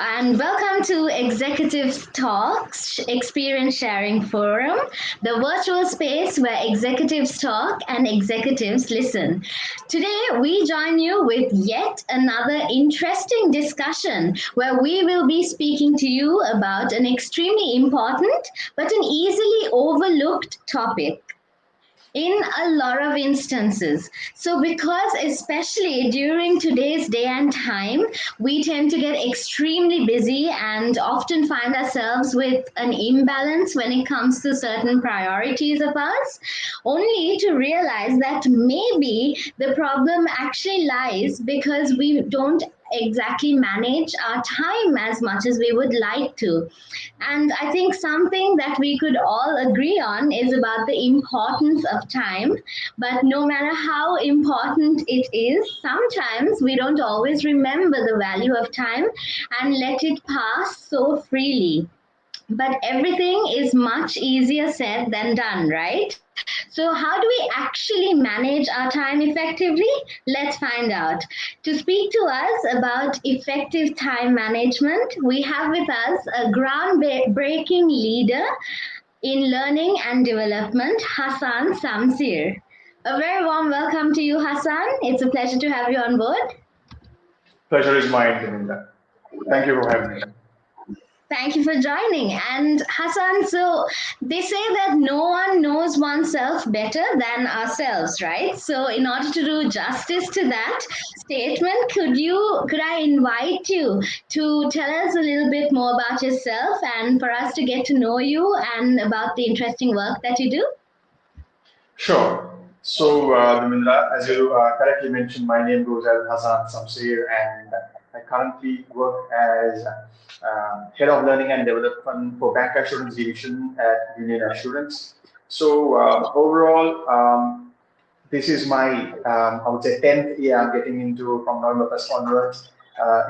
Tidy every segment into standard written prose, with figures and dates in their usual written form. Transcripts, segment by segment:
and welcome to Executive Talks Experience Sharing Forum, the virtual space where executives talk and executives listen. Today, we join you with yet another interesting discussion where we will be speaking to you about an extremely important but an easily overlooked topic in a lot of instances. So, because especially during today's day and time, we tend to get extremely busy and often find ourselves with an imbalance when it comes to certain priorities of ours, only to realize that maybe the problem actually lies because we don't exactly manage our time as much as we would like to. And I think something that we could all agree on is about the importance of time. But no matter how important it is, sometimes we don't always remember the value of time and let it pass so freely. But everything is much easier said than done, right? So, how do we actually manage our time effectively? Let's find out. To speak to us about effective time management, we have with us a groundbreaking leader in learning and development, Hasaan Samseer. A very warm welcome to you, Hassan. It's a pleasure to have you on board. Pleasure is mine, Devinda. Thank you for having me. Thank you for joining. And Hassan, so they say that no one knows oneself better than ourselves, right? So in order to do justice to that statement, could I invite you to tell us a little bit more about yourself and for us to get to know you and about the interesting work that you do? Sure. So, Devinda, as you correctly mentioned, my name goes as Hasaan Samseer, and I currently work as Head of Learning and Development for Bancassurance Division at Union Assurance. So, overall, this is my, I would say, 10th year I'm getting into from November 1st onwards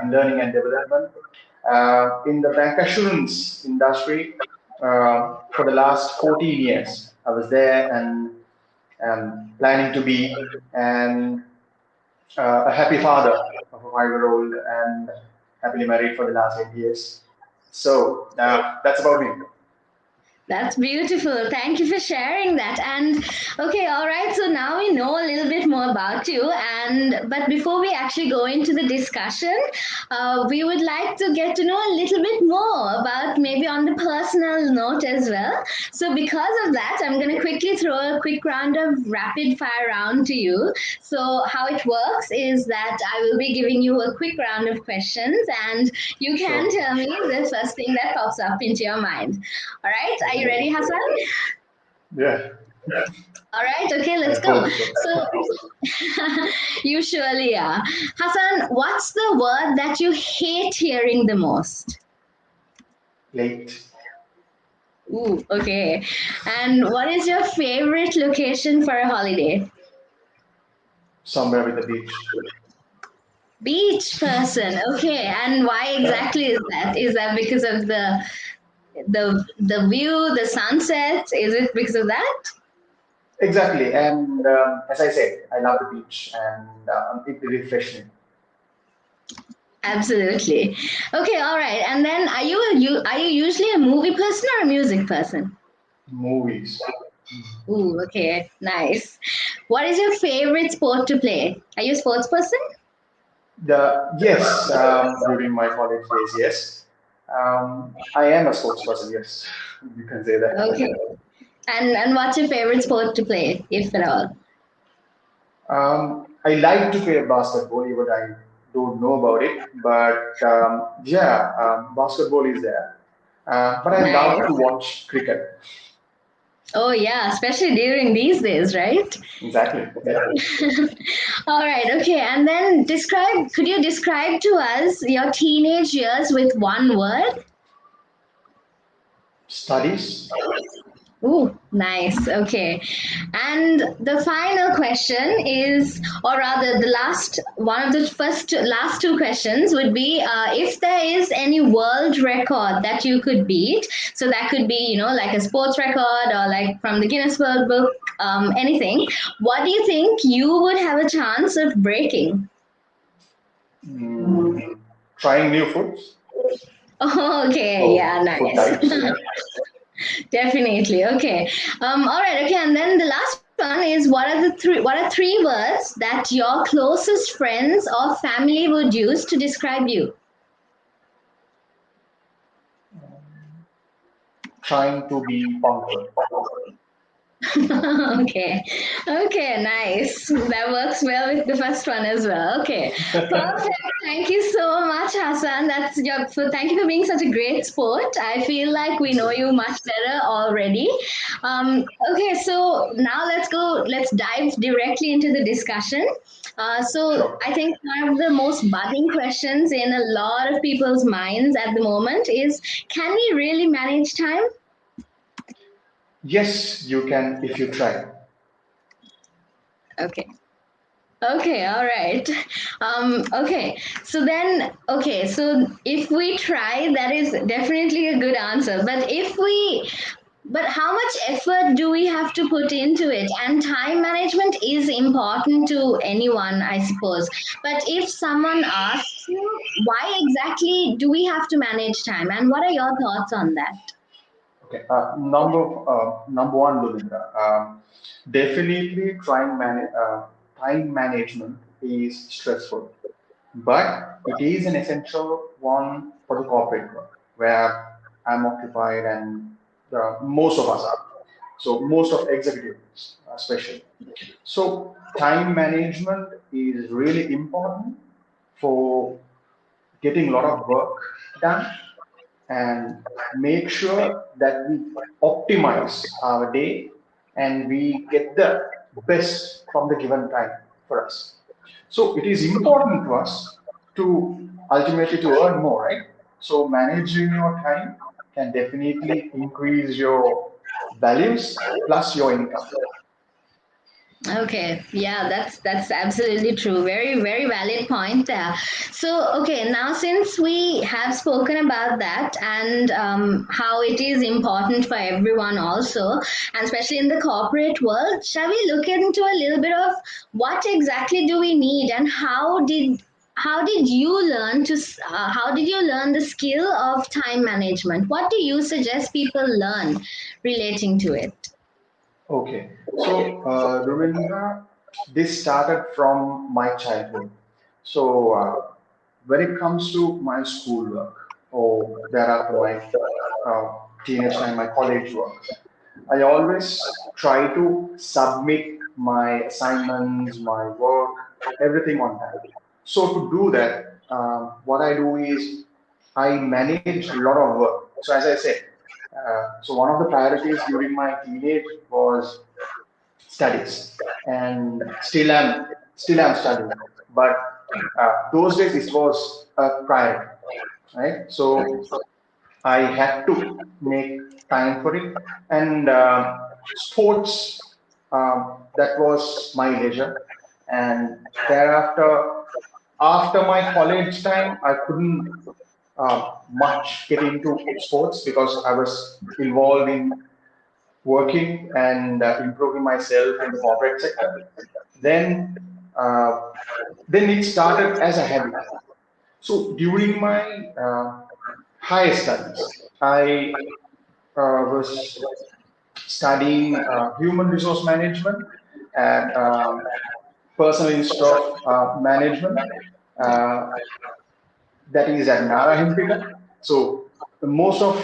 in learning and development. In the bancassurance industry, for the last 14 years, I was there and planning to be and a happy father of a 5-year-old and happily married for the last 8 years. So that's about me. That's beautiful. Thank you for sharing that. And okay, all right. So now we know a little bit more about you. And but before we actually go into the discussion, we would like to get to know a little bit more about maybe on the personal note as well. So because of that, I'm going to quickly throw a quick round of rapid fire round to you. So how it works is that I will be giving you a quick round of questions, and you can tell me the first thing that pops up into your mind. All right, are you ready, Hassan? Yeah. All right, okay, let's go. So, you surely are. Hassan, what's the word that you hate hearing the most? Late. Ooh, okay. And what is your favorite location for a holiday? Somewhere with the beach. Beach person. Okay. And why exactly is that? Is that because of the view, the sunset? Is it because of that? Exactly. And as I said, I love the beach and it refreshes me. Absolutely. Okay, all right. And then are you usually a movie person or a music person? Movies. Ooh, okay, nice. What is your favorite sport to play? Are you a sports person? Yes, during my college days, yes. I am a sports person, yes. You can say that. Okay. And what's your favorite sport to play, if at all? I like to play basketball, even I don't know about it. But yeah, basketball is there. But I love Nice. to watch cricket. Oh yeah, especially during these days, right? Exactly. Yeah. All right, okay. And then could you describe to us your teenage years with one word? Studies. Ooh, nice. Okay. And the final question is, or rather, the last one of the last two questions would be if there is any world record that you could beat. So that could be, like a sports record or like from the Guinness World Book, anything. What do you think you would have a chance of breaking? Mm, trying new foods. Okay, So yeah, food nice. types, yeah. Definitely. Okay. All right. Okay. And then the last one is what are three words that your closest friends or family would use to describe you? Trying to be punctual. Okay. Okay, nice. That works well with the first one as well. Okay. Perfect. Thank you so much, Hassan. Thank you for being such a great sport. I feel like we know you much better already. Okay, so now let's dive directly into the discussion. So Sure. I think one of the most buzzing questions in a lot of people's minds at the moment is, can we really manage time? Yes, you can if you try. Okay. Okay, all right. So if we try, that is definitely a good answer. But how much effort do we have to put into it? And time management is important to anyone, I suppose. But if someone asks you, why exactly do we have to manage time? And what are your thoughts on that? Okay. Number one, Lulindra. Definitely, time management is stressful, but it is an essential one for the corporate world where I'm occupied and most of us are. So most of executives, especially. So time management is really important for getting a lot of work done and make sure that we optimize our day and we get the best from the given time for us. So it is important to us to ultimately to earn more, right? So managing your time can definitely increase your values plus your income. Okay, yeah, that's absolutely true. Very, very valid point there. So, okay, now since we have spoken about that and how it is important for everyone also, and especially in the corporate world, shall we look into a little bit of what exactly do we need and how did you learn the skill of time management? What do you suggest people learn relating to it? Okay, so Ravindra, this started from my childhood. So when it comes to my schoolwork or thereafter my teenage time, my college work, I always try to submit my assignments, my work, everything on time. So to do that, what I do is I manage a lot of work. So as I said, so one of the priorities during my teenage was studies, and still am studying. But those days it was a priority, right? So I had to make time for it, and sports, that was my leisure, and thereafter, after my college time, I couldn't much get into sports because I was involved in working and improving myself in the corporate sector. Then, uh, then it started as a habit. So during my higher studies, I was studying human resource management and personal institute of management. Uh, that is at Nara Himpika. So most of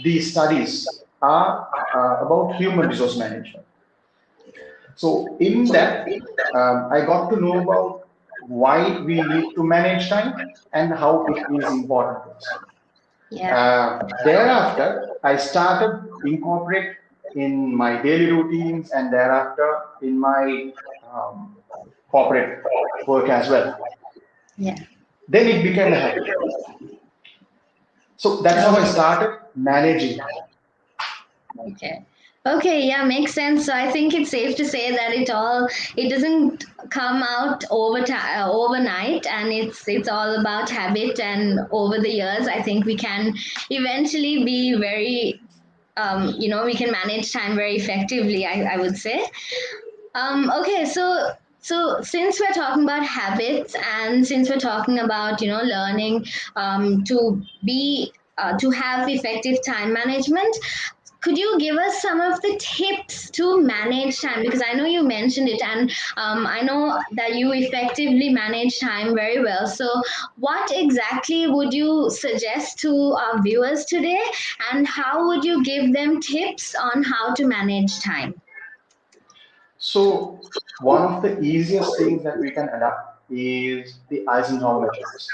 these studies are about human resource management. So in that, I got to know about why we need to manage time and how it is important to us. Yeah. Thereafter, I started incorporate in my daily routines and thereafter in my um, corporate work as well. Yeah. Then it became a habit. So that's how I Okay. started managing time. Okay. Okay, yeah, makes sense. So I think it's safe to say that it doesn't come out overnight, and it's all about habit. And over the years, I think we can eventually be very, we can manage time very effectively. I would say. Okay, so So since we're talking about habits, and since we're talking about learning to have effective time management, could you give us some of the tips to manage time? Because I know you mentioned it, and I know that you effectively manage time very well. So, what exactly would you suggest to our viewers today, and how would you give them tips on how to manage time? So one of the easiest things that we can adapt is the Eisenhower matrix.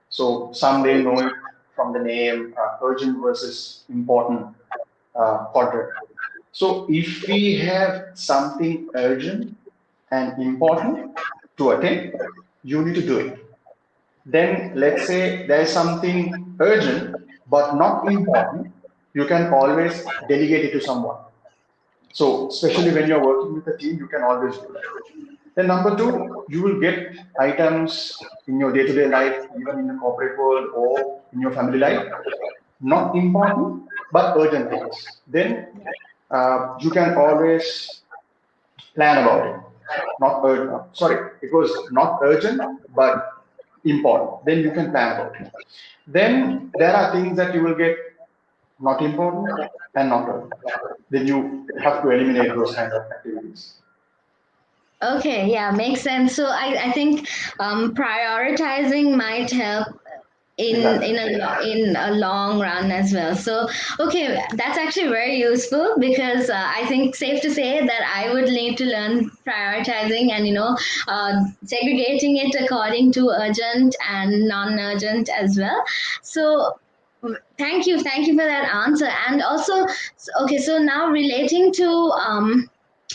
So some may know it from the name urgent versus important quadrant. So if we have something urgent and important to attend, you need to do it. Then let's say there is something urgent but not important, you can always delegate it to someone. So especially when you're working with a team, you can always do that. Then number two, you will get items in your day-to-day life, even in the corporate world or in your family life, not important but urgent things. Then you can always plan about it. Not urgent. Sorry, it was not urgent but important. Then you can plan about it. Then there are things that you will get not important and not urgent. Then you have to eliminate those kind of activities. Okay, yeah, makes sense. So I think prioritizing might help Exactly. in a long run as well. So okay, that's actually very useful, because I think safe to say that I would need to learn prioritizing, and segregating it according to urgent and non-urgent as well. So thank you for that answer. And also, okay, so now relating to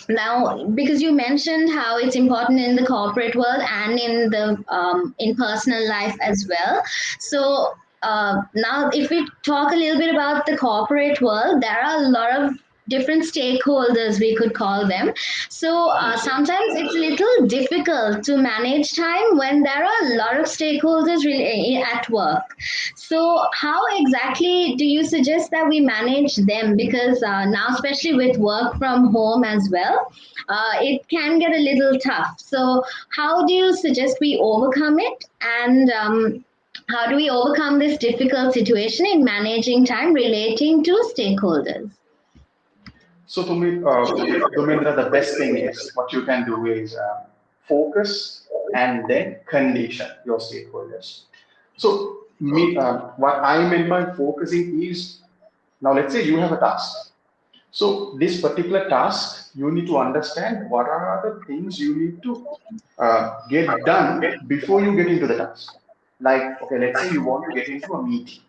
now, because you mentioned how it's important in the corporate world and in the in personal life as well. So now if we talk a little bit about the corporate world, there are a lot of different stakeholders, we could call them. So sometimes it's a little difficult to manage time when there are a lot of stakeholders really at work. So how exactly do you suggest that we manage them? Because now, especially with work from home as well, it can get a little tough. So how do you suggest we overcome it? And how do we overcome this difficult situation in managing time relating to stakeholders? So to me, Domendra, the best thing is what you can do is focus and then condition your stakeholders. So what I meant by focusing is, now let's say you have a task. So this particular task, you need to understand what are the things you need to get done before you get into the task. Like, okay, let's say you want to get into a meeting.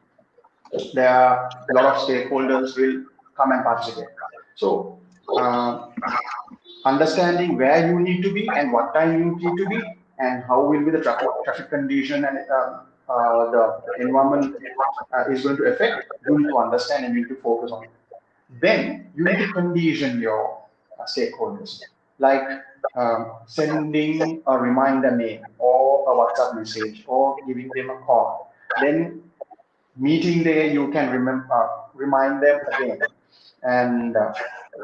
There are a lot of stakeholders will come and participate. So uh, understanding where you need to be and what time you need to be and how will be the traffic condition and the environment is going to affect, you need to understand and you need to focus on it. Then you need to condition your stakeholders, like sending a reminder mail or a WhatsApp message or giving them a call. Then meeting there, you can remind them again and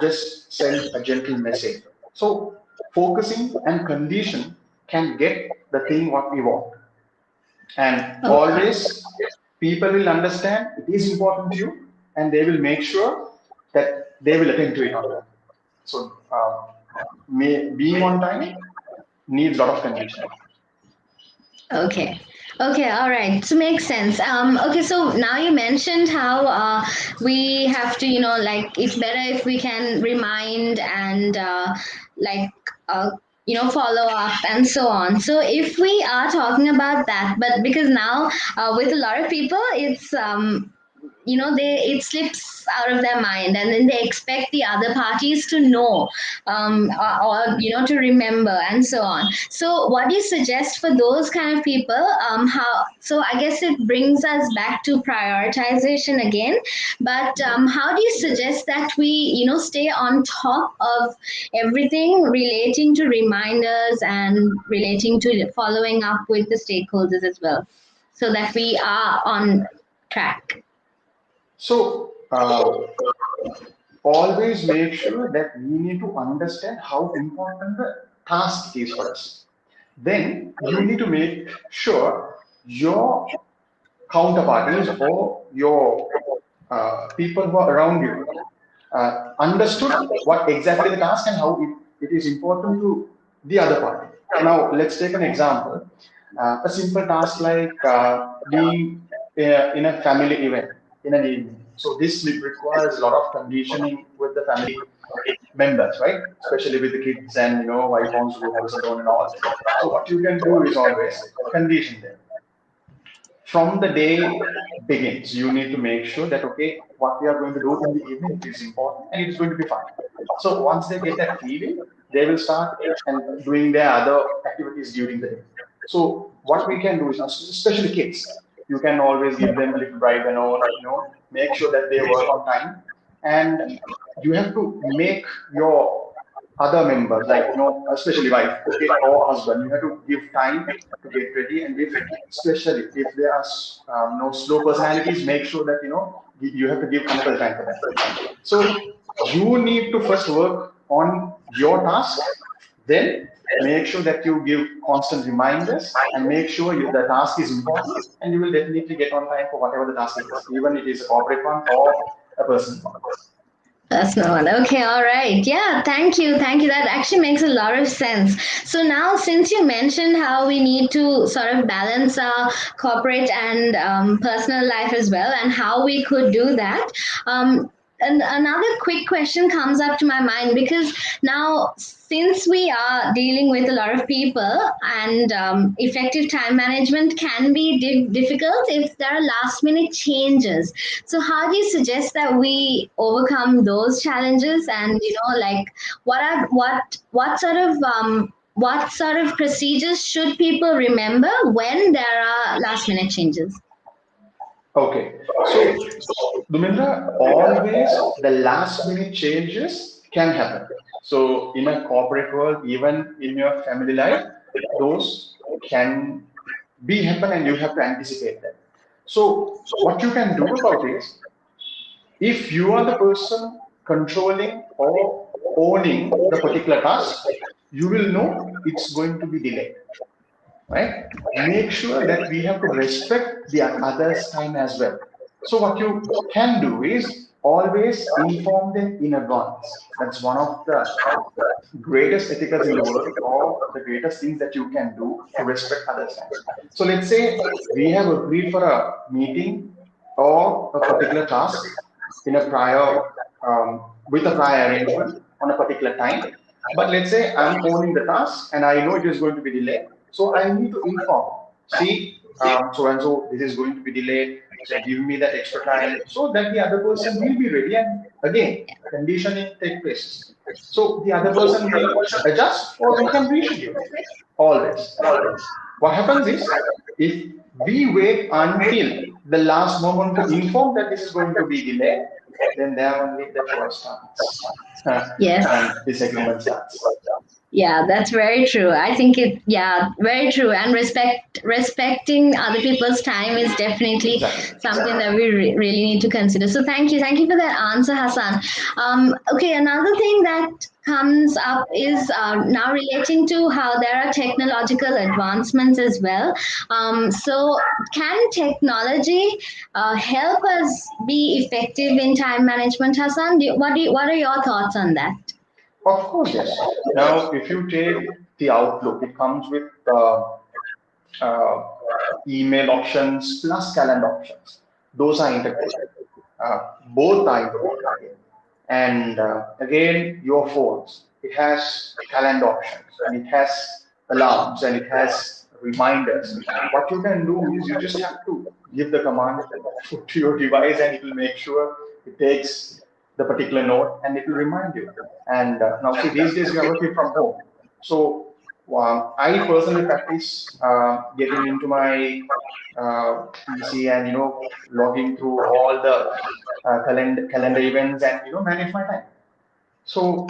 just send a gentle message. So focusing and condition can get the thing what we want. And Okay. always people will understand it is important to you and they will make sure that they will attend to it on time. So being on time needs a lot of conditioning. Okay. Okay, all right. So makes sense. Okay, so now you mentioned how we have to, like it's better if we can remind and like uh, follow up and so on. So if we are talking about that, but because now with a lot of people, it's they it slips out of their mind, and then they expect the other parties to know, or to remember and so on. So what do you suggest for those kind of people? How, so I guess it brings us back to prioritization again, but how do you suggest that we stay on top of everything relating to reminders and relating to following up with the stakeholders as well, so that we are on track? So always make sure that we need to understand how important the task is for us. Then you need to make sure your counterparties or your people who are around you understood what exactly the task and how it is important to the other party. Now, let's take an example. A simple task like being in a family event in an evening. So this requires a lot of conditioning with the family members, right? Especially with the kids and wife wants to go house alone and all. So what you can do is always condition them from the day begins. You need to make sure that okay, what we are going to do in the evening is important and it is going to be fun. So once they get that feeling, they will start and doing their other activities during the day. So what we can do is, especially kids, you can always give them a little bribe and all, make sure that they work on time, and you have to make your other members, like especially wife, okay, or husband, you have to give time to get ready, and if especially if there are no slow personalities, make sure that you have to give ample time for them. So you need to first work on your task, then make sure that you give constant reminders and make sure the task is important, and you will definitely get on time for whatever the task it is, even it is a corporate one or a personal one. Personal one. Okay, all right. Yeah, thank you. Thank you. That actually makes a lot of sense. So now, since you mentioned how we need to sort of balance our corporate and personal life as well, and how we could do that, and another quick question comes up to my mind because now, since we are dealing with a lot of people and effective time management can be difficult if there are last minute changes. So how do you suggest that we overcome those challenges? And like what sort of procedures should people remember when there are last minute changes? Okay, so Dumindra, always the last minute changes can happen. So in a corporate world, even in your family life, those can be happen and you have to anticipate that. So what you can do about is, if you are the person controlling or owning the particular task, you will know it's going to be delayed, right? Make sure that we have to respect the other's time as well. So what you can do is always inform them in advance. That's one of the greatest ethicals in the world, or the greatest things that you can do to respect others' time. So let's say we have agreed for a meeting or a particular task in a prior with a prior arrangement on a particular time. But let's say I'm owning the task and I know it is going to be delayed, so I need to inform. See, so and so, this is going to be delayed. So give me that extra time so that the other person will be ready. And again, conditioning take place. So the other person will adjust, or we can reschedule. Always. What happens is, if we wait until the last moment to inform that this is going to be delayed, then there only the choice starts. Yes. And disagreement starts. Yeah, that's very true. I think yeah, very true. And respecting other people's time is definitely Exactly. something that we really need to consider. So thank you for that answer, Hassan. Okay, another thing that comes up is now relating to how there are technological advancements as well. So can technology help us be effective in time management, Hassan? What are your thoughts on that? Of course, yes. Now, if you take the Outlook, it comes with uh, email options plus calendar options. Those are integrated. Both are integrated again. And again, your phones, it has calendar options and it has alarms and it has reminders. What you can do is you just have to give the command to your device and it will make sure it takes the particular note and it will remind you. And now, see, these days we are working from home. So I personally practice getting into my PC and logging through all the calendar events and manage my time. So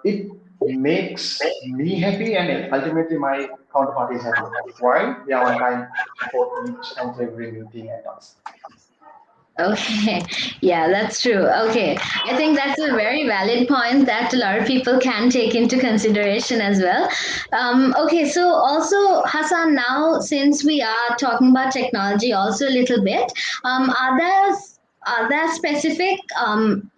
it makes me happy and ultimately my counterpart is happy. Why? We are on time for each and every meeting and task. Okay, yeah, that's true. Okay, I think that's a very valid point that a lot of people can take into consideration as well. Okay, so also, Hassan, now since we are talking about technology also a little bit, are there specific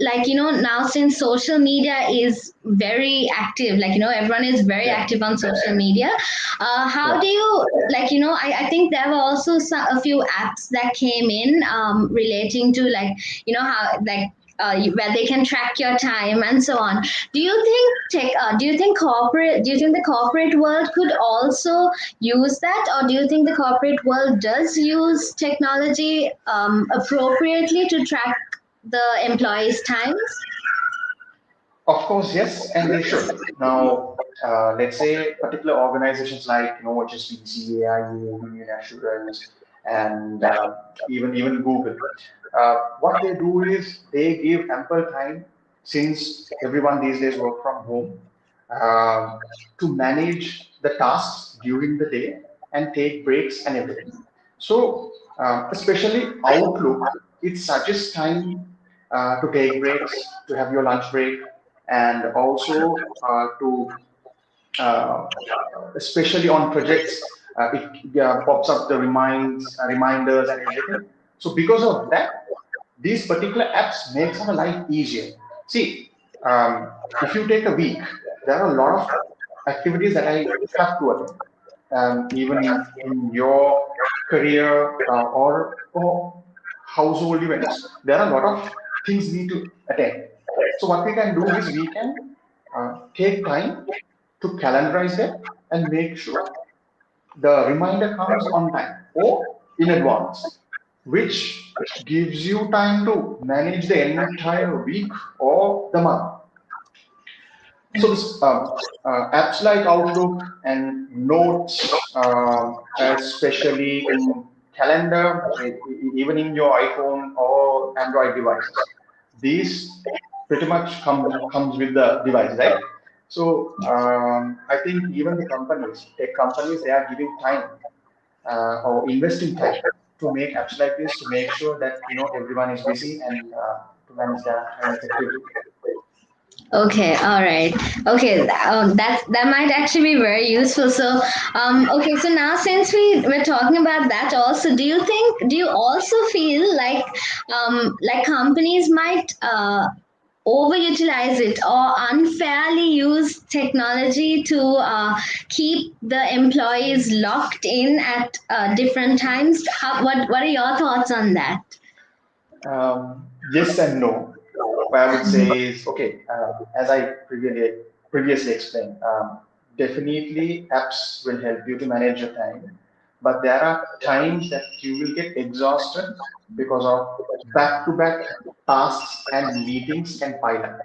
like now since social media is very active, like everyone is very Yeah, active on social media, how yeah. do you like I think there were also a few apps that came in relating to like how like where they can track your time and so on. Do you think the corporate world could also use that, or do you think the corporate world does use technology appropriately to track the employees' times? Of course, yes, and they should. Now, let's say particular organizations like HSBC, AIU, Union Assurance, and even Google. What they do is they give ample time, since everyone these days work from home, uh, to manage the tasks during the day and take breaks and everything. So, especially Outlook, it suggests time to take breaks, to have your lunch break, and also to especially on projects, it pops up the reminders and everything. So because of that, these particular apps makes our life easier. See, if you take a week, there are a lot of activities that I have to attend. Even in your career or household events, there are a lot of things need to attend. So what we can do is we can take time to calendarize that and make sure the reminder comes on time or in advance, which gives you time to manage the entire week or the month. So this apps like Outlook and Notes, especially in calendar, even in your iPhone or Android devices, these pretty much comes with the device, right? So I think even the companies, tech companies, they are giving time or investing time to make apps like this to make sure that everyone is busy and to manage their time effectively. Okay, all right. Okay, that might actually be very useful. So, okay, so now since we're talking about that, also, do you also feel like companies might overutilize it or unfairly use technology to keep the employees locked in at different times? What are your thoughts on that? Yes and no. What I would say is okay. As I previously explained, definitely apps will help you to manage your time, but there are times that you will get exhausted because of back-to-back tasks and meetings can pile up.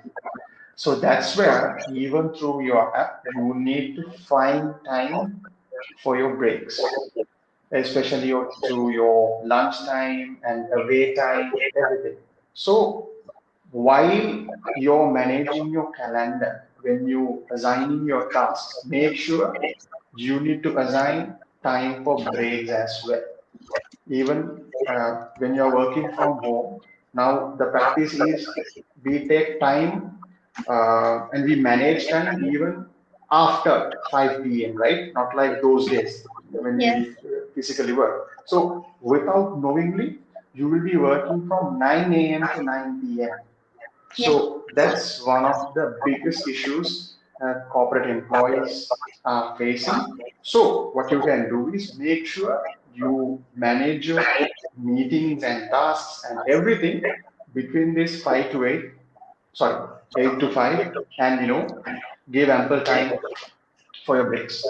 So that's where even through your app, you need to find time for your breaks, especially through your lunch time and away time, everything. So while you're managing your calendar, when you assigning your tasks, make sure you need to assign time for breaks as well. Even when you're working from home, now the practice is we take time and we manage time even after 5 p.m., right? Not like those days when Yes. we physically work. So without knowingly, you will be working from 9 a.m. to 9 p.m. Yeah. So that's one of the biggest issues corporate employees are facing. So what you can do is make sure you manage your meetings and tasks and everything between this 5 to 8, sorry, 8 to 5, and give ample time for your breaks.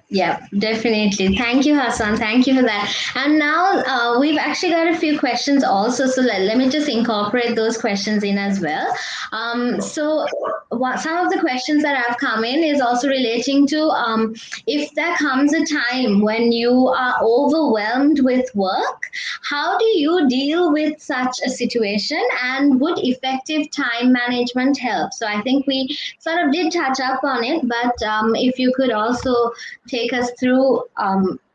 Yeah, definitely. Thank you, Hassan. Thank you for that. And now we've actually got a few questions also. So let me just incorporate those questions in as well. Sure. So some of the questions that have come in is also relating to if there comes a time when you are overwhelmed with work, how do you deal with such a situation, and would effective time management help? So I think we sort of did touch up on it, but if you could also take us through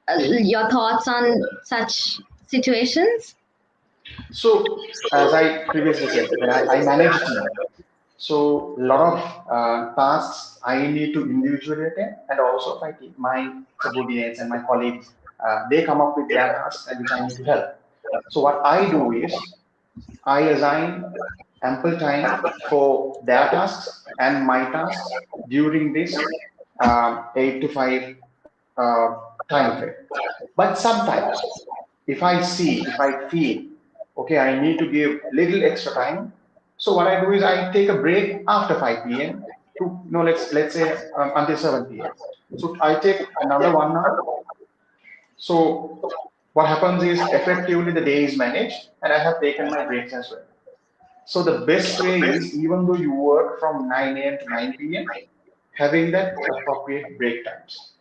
your thoughts on such situations. So, as I previously said, when I manage a team, so a lot of tasks I need to individually attend, and also my subordinates and my colleagues, they come up with their tasks and which I need to help. So what I do is I assign ample time for their tasks and my tasks during this 8 to 5 uh, time frame. But sometimes, if I feel, okay, I need to give little extra time. So what I do is I take a break after 5 p.m. to, let's say until 7 p.m. So I take another 1 hour. So what happens is effectively the day is managed and I have taken my breaks as well. So the best way is even though you work from 9 a.m. to 9 p.m., having that appropriate break times.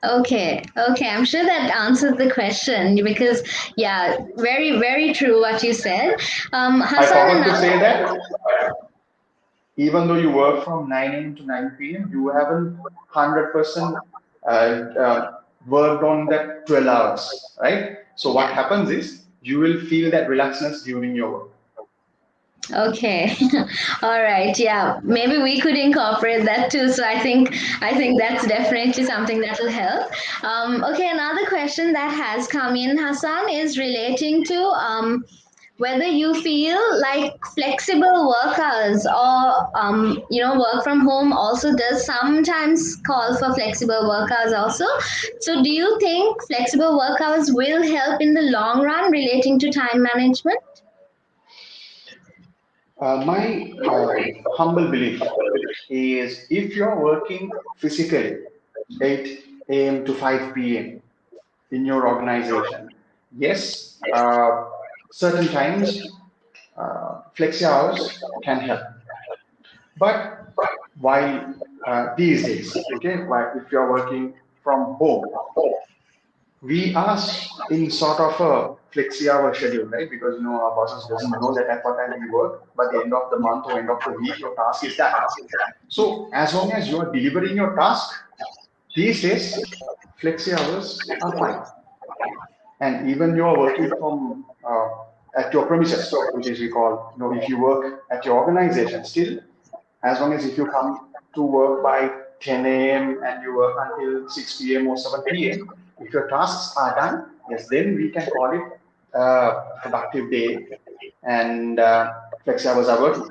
Okay, okay. I'm sure that answers the question because, yeah, very, very true what you said. I Hassan, forgot to another. say that even though you work from 9 a.m. to 9 p.m., you haven't 100% worked on that 12 hours, right? So what Yeah. happens is you will feel that relaxedness during your work. Okay. All right. Yeah. Maybe we could incorporate that too. So I think that's definitely something that will help. Okay. Another question that has come in, Hassan, is relating to whether you feel like flexible work hours or work from home also does sometimes call for flexible work hours also. So do you think flexible work hours will help in the long run relating to time management? My humble belief is if you're working physically 8 a.m. to 5 p.m. in your organization, yes, certain times flexi hours can help. But while these days, okay, while if you're working from home, we are in sort of a flexi hour schedule, right? Because our bosses doesn't know that at what time we work. By the end of the month or end of the week, your task is done. So as long as you are delivering your task, these days flexi hours are fine. And even you are working from at your premises, which is we call, if you work at your organization, still as long as if you come to work by 10 a.m. and you work until 6 p.m. or 7 p.m., if your tasks are done, yes, then we can call it a productive day and flex hours are working.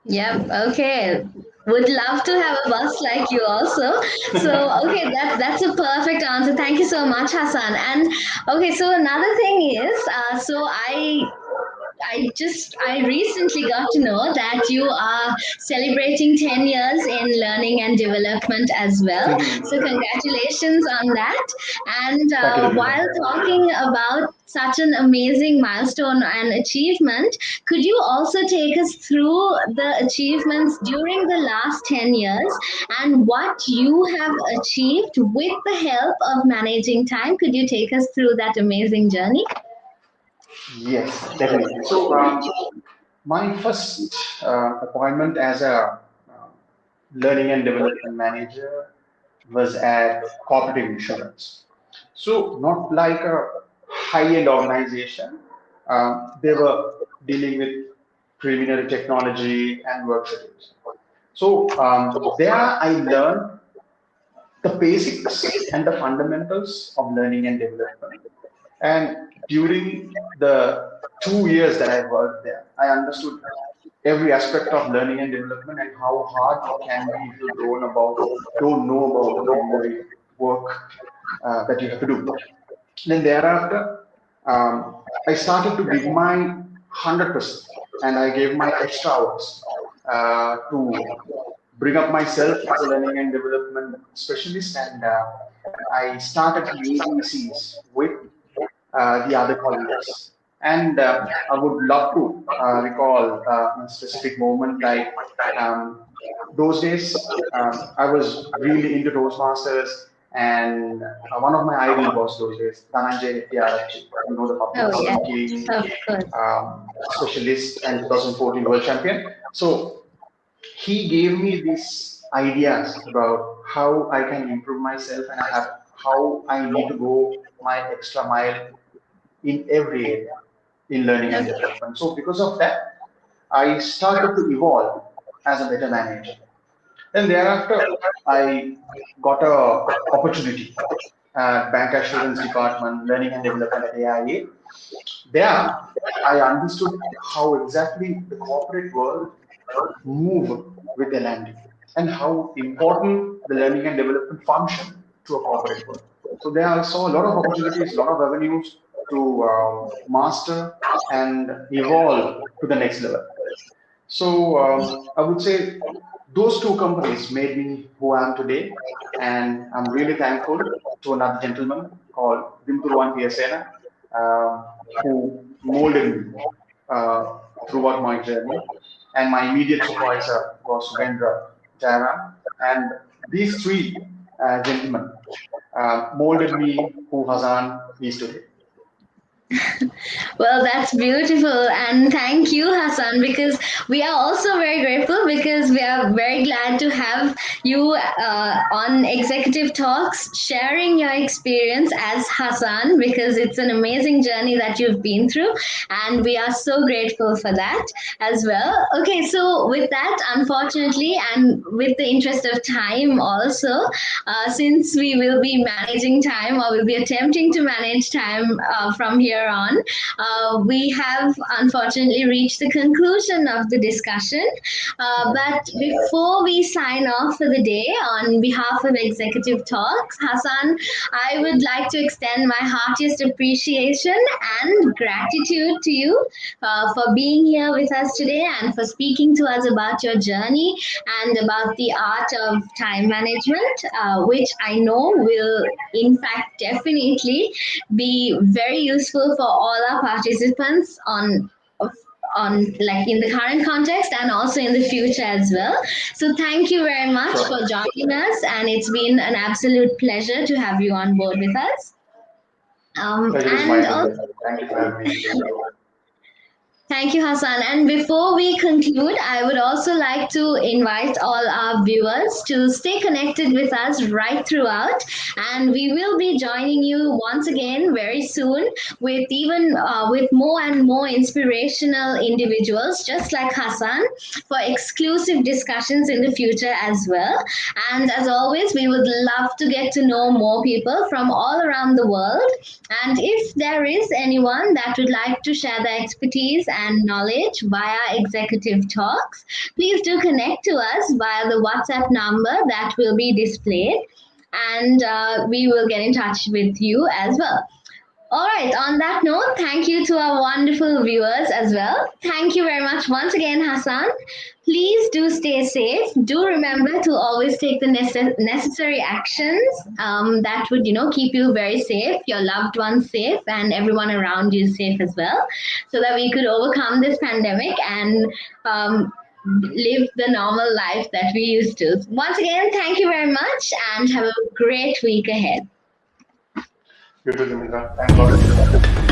Yep. Okay. Would love to have a bus like you also. So okay, that's a perfect answer. Thank you so much, Hassan. And okay, so another thing is, I recently got to know that you are celebrating 10 years in learning and development as well. So congratulations on that. And Thank you, while Deepika. talking about such an amazing milestone and achievement, could you also take us through the achievements during the last 10 years and what you have achieved with the help of managing time? Could you take us through that amazing journey? Yes, definitely. So, my first appointment as a learning and development manager was at cooperative insurance. So not like a high-end organization. They were dealing with preliminary technology and work schedules. So there I learned the basics and the fundamentals of learning and development. And during the 2 years that I worked there, I understood every aspect of learning and development and how hard it can be if you don't know about the preliminary work that you have to do. Then thereafter, I started to give my 100% and I gave my extra hours to bring up myself as a learning and development specialist, and I started the ABCs with the other colleagues. And I would love to recall a specific moment like um, those days I was really into Toastmasters, and one of my idol was those days, Dhananjay Tiarachi, the public Oh, yeah, speaking of course. specialist and 2014 world champion. So he gave me these ideas about how I can improve myself and how I need to go my extra mile in every area. in learning and development. So because of that, I started to evolve as a better manager. Then thereafter, I got a opportunity at Bancassurance department, learning and development at AIA. There, I understood how exactly the corporate world move with L&D and how important the learning and development function to a corporate world. So there I saw a lot of opportunities, a lot of avenues to master and evolve to the next level. So I would say those two companies made me who I am today, and I'm really thankful to another gentleman called Dimturwan Piasena, who molded me uh, throughout my journey, and my immediate supervisor was Subendra Jairam, and these three gentlemen molded me who Hassan is today. Well, that's beautiful. And thank you, Hassan, because we are also very grateful because we are very glad to have you on Executive Talks sharing your experience as Hassan because it's an amazing journey that you've been through. And we are so grateful for that as well. Okay, so with that, unfortunately, and with the interest of time also, since we will be managing time or will be attempting to manage time from here on, we have unfortunately reached the conclusion of the discussion. But before we sign off for the day, on behalf of Executive Talks, Hassan, I would like to extend my heartiest appreciation and gratitude to you for being here with us today and for speaking to us about your journey and about the art of time management, which I know will, in fact, definitely be very useful for all our participants on like in the current context and also in the future as well. So thank you very much Sure. for joining us, and it's been an absolute pleasure to have you on board with us. Pleasure is And mine, also, Nindra. Thank you for having me today. thank you, Hassan. And before we conclude, I would also like to invite all our viewers to stay connected with us right throughout. And we will be joining you once again very soon with even with more and more inspirational individuals, just like Hassan, for exclusive discussions in the future as well. And as always, we would love to get to know more people from all around the world. And if there is anyone that would like to share their expertise and knowledge via Executive Talks, please do connect to us via the WhatsApp number that will be displayed, and we will get in touch with you as well. All right, on that note, thank you to our wonderful viewers as well. Thank you very much once again, Hassan. Please do stay safe. Do remember to always take the necessary actions that would, keep you very safe, your loved ones safe, and everyone around you safe as well, so that we could overcome this pandemic and live the normal life that we used to. Once again, thank you very much and have a great week ahead. You too, Dimitra. Thanks a lot.